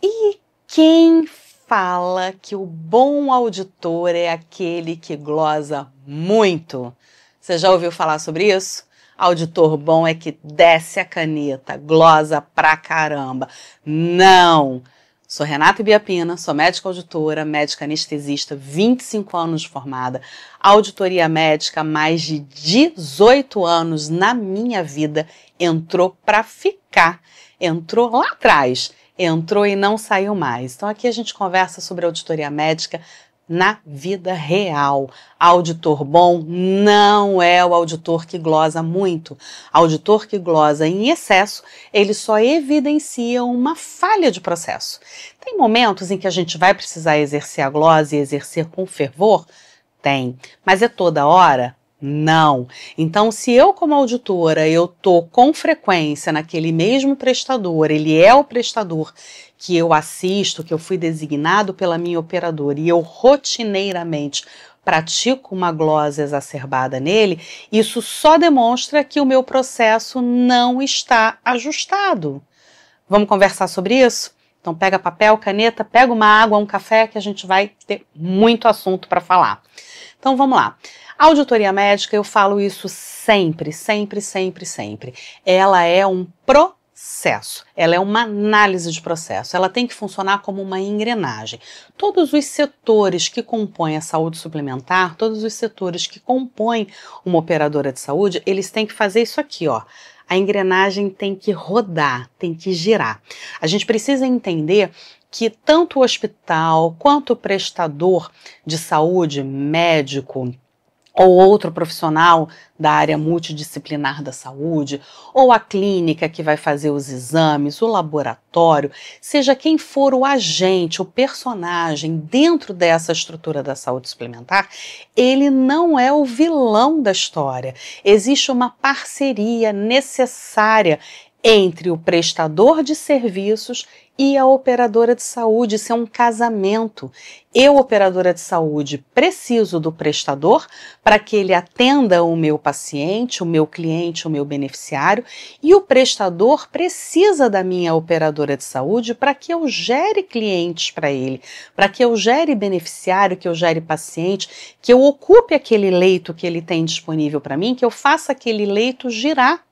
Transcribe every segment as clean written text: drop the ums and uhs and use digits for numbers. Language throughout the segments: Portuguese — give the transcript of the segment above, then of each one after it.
E quem fala que o bom auditor é aquele que glosa muito? Você já ouviu falar sobre isso? Auditor bom é que desce a caneta, glosa pra caramba. Não! Sou Renata Ibiapina, sou médica auditora, médica anestesista, 25 anos de formada, auditoria médica, mais de 18 anos na minha vida, entrou pra ficar, entrou lá atrás, entrou e não saiu mais. Então aqui a gente conversa sobre auditoria médica na vida real. Auditor bom não é o auditor que glosa muito. Auditor que glosa em excesso, ele só evidencia uma falha de processo. Tem momentos em que a gente vai precisar exercer a glosa e exercer com fervor? Tem. Mas é toda hora? Não. Então, se eu como auditora, eu tô com frequência naquele mesmo prestador, ele é o prestador que eu assisto, que eu fui designado pela minha operadora e eu rotineiramente pratico uma glosa exacerbada nele, isso só demonstra que o meu processo não está ajustado. Vamos conversar sobre isso? Então pega papel, caneta, pega uma água, um café, que a gente vai ter muito assunto para falar. Então vamos lá. A auditoria médica, eu falo isso sempre, sempre, sempre, sempre. Ela é um processo, ela é uma análise de processo, ela tem que funcionar como uma engrenagem. Todos os setores que compõem a saúde suplementar, todos os setores que compõem uma operadora de saúde, eles têm que fazer isso aqui, ó. A engrenagem tem que rodar, tem que girar. A gente precisa entender que tanto o hospital quanto o prestador de saúde, médico, ou outro profissional da área multidisciplinar da saúde, ou a clínica que vai fazer os exames, o laboratório, seja quem for o agente, o personagem dentro dessa estrutura da saúde suplementar, ele não é o vilão da história. Existe uma parceria necessária entre o prestador de serviços e a operadora de saúde. Isso é um casamento. Eu, operadora de saúde, preciso do prestador para que ele atenda o meu paciente, o meu cliente, o meu beneficiário, e o prestador precisa da minha operadora de saúde para que eu gere clientes para ele, para que eu gere beneficiário, que eu gere paciente, que eu ocupe aquele leito que ele tem disponível para mim, que eu faça aquele leito girar,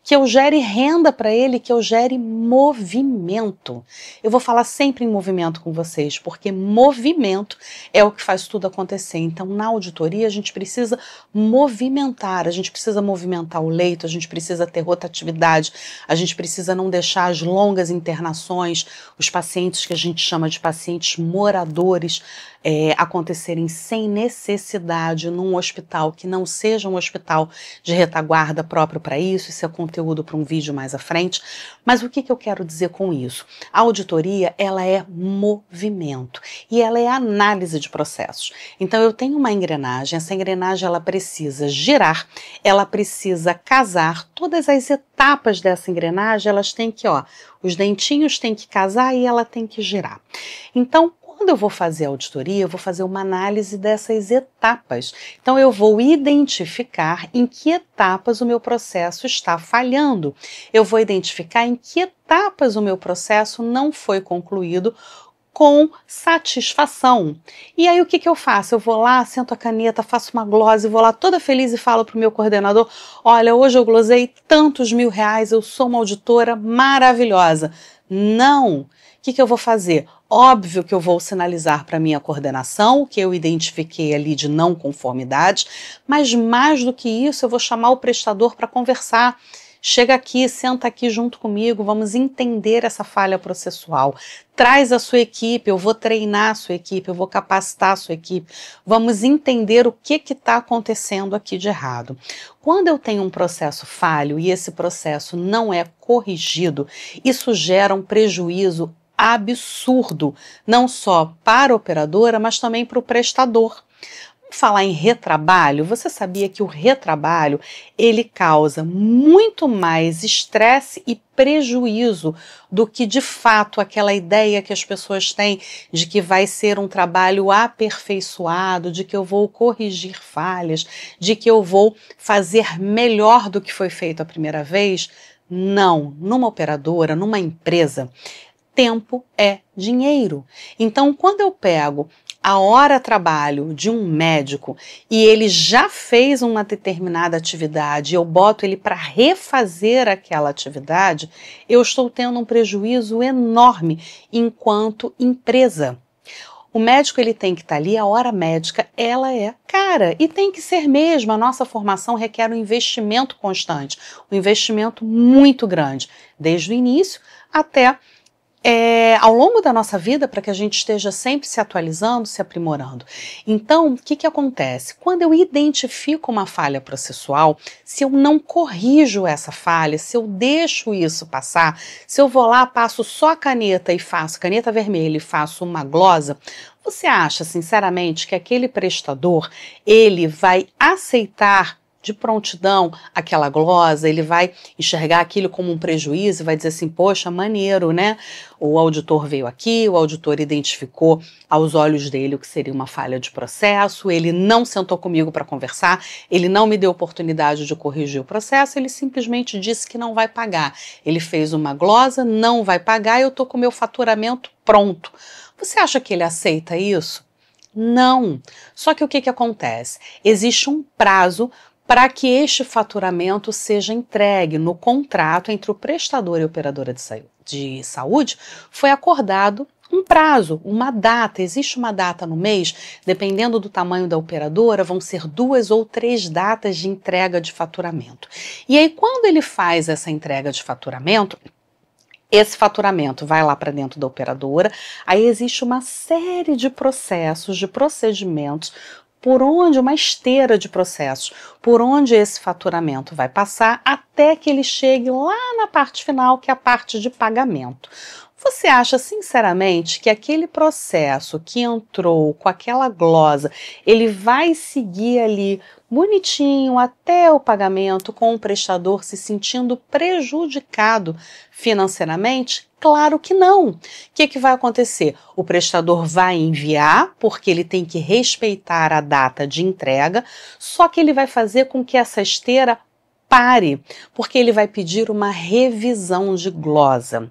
que eu gere renda para ele, que eu gere movimento. Eu vou falar sempre em movimento com vocês, porque movimento é o que faz tudo acontecer. Então, na auditoria, a gente precisa movimentar, a gente precisa movimentar o leito, a gente precisa ter rotatividade, a gente precisa não deixar as longas internações, os pacientes que a gente chama de pacientes moradores, acontecerem sem necessidade num hospital que não seja um hospital de retaguarda próprio para isso. Isso é conteúdo para um vídeo mais à frente. Mas o que eu quero dizer com isso? A auditoria, ela é movimento e ela é análise de processos. Então eu tenho uma engrenagem, essa engrenagem ela precisa girar, ela precisa casar, todas as etapas dessa engrenagem, elas têm que, os dentinhos têm que casar e ela tem que girar. Então, quando eu vou fazer a auditoria, eu vou fazer uma análise dessas etapas. Então, eu vou identificar em que etapas o meu processo está falhando. Eu vou identificar em que etapas o meu processo não foi concluído com satisfação. E aí o que eu faço? Eu vou lá, sento a caneta, faço uma glose, vou lá toda feliz e falo para o meu coordenador: olha, hoje eu glosei tantos R$1.000, eu sou uma auditora maravilhosa. Não! O que eu vou fazer? Óbvio que eu vou sinalizar para a minha coordenação o que eu identifiquei ali de não conformidade, mas mais do que isso, eu vou chamar o prestador para conversar. Chega aqui, senta aqui junto comigo, vamos entender essa falha processual. Traz a sua equipe, eu vou treinar a sua equipe, eu vou capacitar a sua equipe. Vamos entender o que está acontecendo aqui de errado. Quando eu tenho um processo falho e esse processo não é corrigido, isso gera um prejuízo absurdo, não só para a operadora, mas também para o prestador. Vamos falar em retrabalho. Você sabia que o retrabalho, ele causa muito mais estresse e prejuízo do que de fato aquela ideia que as pessoas têm de que vai ser um trabalho aperfeiçoado, de que eu vou corrigir falhas, de que eu vou fazer melhor do que foi feito a primeira vez? Não, numa operadora, numa empresa, tempo é dinheiro. Então, quando eu pego a hora trabalho de um médico e ele já fez uma determinada atividade, eu boto ele para refazer aquela atividade, eu estou tendo um prejuízo enorme enquanto empresa. O médico ele tem que estar ali, a hora médica ela é cara e tem que ser mesmo. A nossa formação requer um investimento constante, um investimento muito grande, desde o início até ao longo da nossa vida, para que a gente esteja sempre se atualizando, se aprimorando. Então, o que acontece? Quando eu identifico uma falha processual, se eu não corrijo essa falha, se eu deixo isso passar, se eu vou lá, passo só a caneta e faço, caneta vermelha e faço uma glosa, você acha, sinceramente, que aquele prestador, ele vai aceitar de prontidão aquela glosa, ele vai enxergar aquilo como um prejuízo, vai dizer assim, poxa, maneiro, né? O auditor veio aqui, o auditor identificou aos olhos dele o que seria uma falha de processo, ele não sentou comigo para conversar, ele não me deu oportunidade de corrigir o processo, ele simplesmente disse que não vai pagar. Ele fez uma glosa, não vai pagar, eu estou com o meu faturamento pronto. Você acha que ele aceita isso? Não. Só que o que acontece? Existe um prazo para que este faturamento seja entregue no contrato entre o prestador e a operadora de saúde, foi acordado um prazo, uma data, existe uma data no mês, dependendo do tamanho da operadora, vão ser 2 ou 3 datas de entrega de faturamento. E aí, quando ele faz essa entrega de faturamento, esse faturamento vai lá para dentro da operadora, aí existe uma série de processos, de procedimentos, por onde uma esteira de processos, por onde esse faturamento vai passar até que ele chegue lá na parte final, que é a parte de pagamento. Você acha sinceramente que aquele processo que entrou com aquela glosa, ele vai seguir ali bonitinho até o pagamento, com o prestador se sentindo prejudicado financeiramente? Claro que não. O que vai acontecer? O prestador vai enviar, porque ele tem que respeitar a data de entrega, só que ele vai fazer com que essa esteira pare, porque ele vai pedir uma revisão de glosa.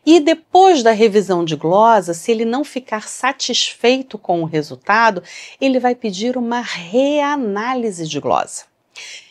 E depois da revisão de glosa, se ele não ficar satisfeito com o resultado, ele vai pedir uma reanálise de glosa.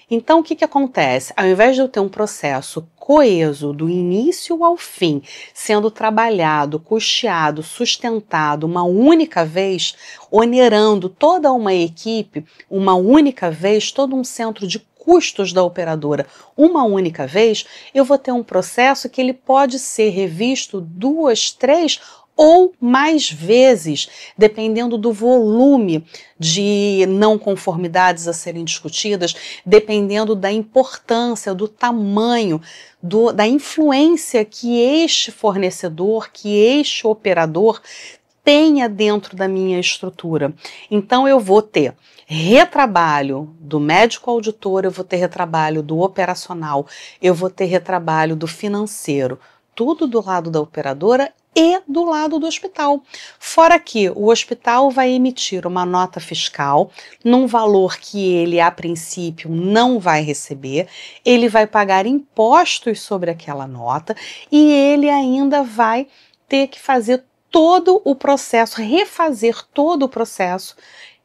Então, o que acontece? Ao invés de eu ter um processo coeso do início ao fim, sendo trabalhado, custeado, sustentado uma única vez, onerando toda uma equipe, uma única vez, todo um centro de custos da operadora uma única vez, eu vou ter um processo que ele pode ser revisto 2, 3 ou mais vezes, dependendo do volume de não conformidades a serem discutidas, dependendo da importância, do tamanho, da influência que este fornecedor, que este operador tenha dentro da minha estrutura. Então eu vou ter retrabalho do médico auditor, eu vou ter retrabalho do operacional, eu vou ter retrabalho do financeiro, tudo do lado da operadora e do lado do hospital. Fora que o hospital vai emitir uma nota fiscal num valor que ele, a princípio, não vai receber, ele vai pagar impostos sobre aquela nota e ele ainda vai ter que fazer todo o processo, refazer todo o processo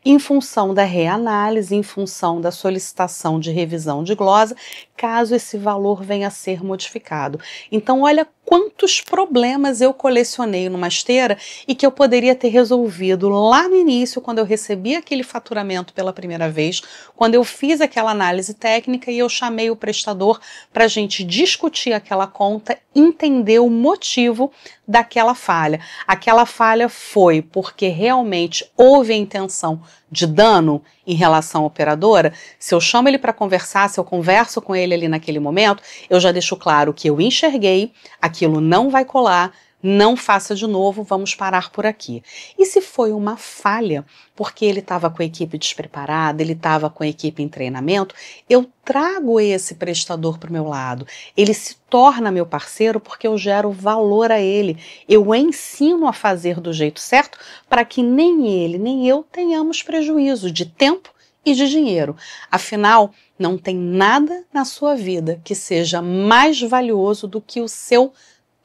em função da reanálise, em função da solicitação de revisão de glosa, caso esse valor venha a ser modificado. Então, olha quantos problemas eu colecionei numa esteira e que eu poderia ter resolvido lá no início, quando eu recebi aquele faturamento pela primeira vez, quando eu fiz aquela análise técnica e eu chamei o prestador para a gente discutir aquela conta, entender o motivo daquela falha. Aquela falha foi porque realmente houve a intenção de dano em relação à operadora. Se eu chamo ele para conversar, se eu converso com ele ali naquele momento, eu já deixo claro que eu enxerguei, aquilo não vai colar, não faça de novo, vamos parar por aqui. E se foi uma falha, porque ele estava com a equipe despreparada, ele estava com a equipe em treinamento, eu trago esse prestador para o meu lado. Ele se torna meu parceiro porque eu gero valor a ele. Eu o ensino a fazer do jeito certo para que nem ele, nem eu tenhamos prejuízo de tempo e de dinheiro. Afinal, não tem nada na sua vida que seja mais valioso do que o seu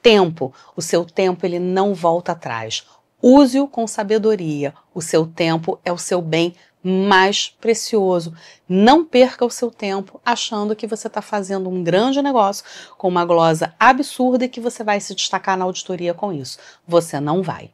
tempo. O seu tempo, ele não volta atrás. Use-o com sabedoria. O seu tempo é o seu bem mais precioso. Não perca o seu tempo achando que você está fazendo um grande negócio com uma glosa absurda e que você vai se destacar na auditoria com isso. Você não vai.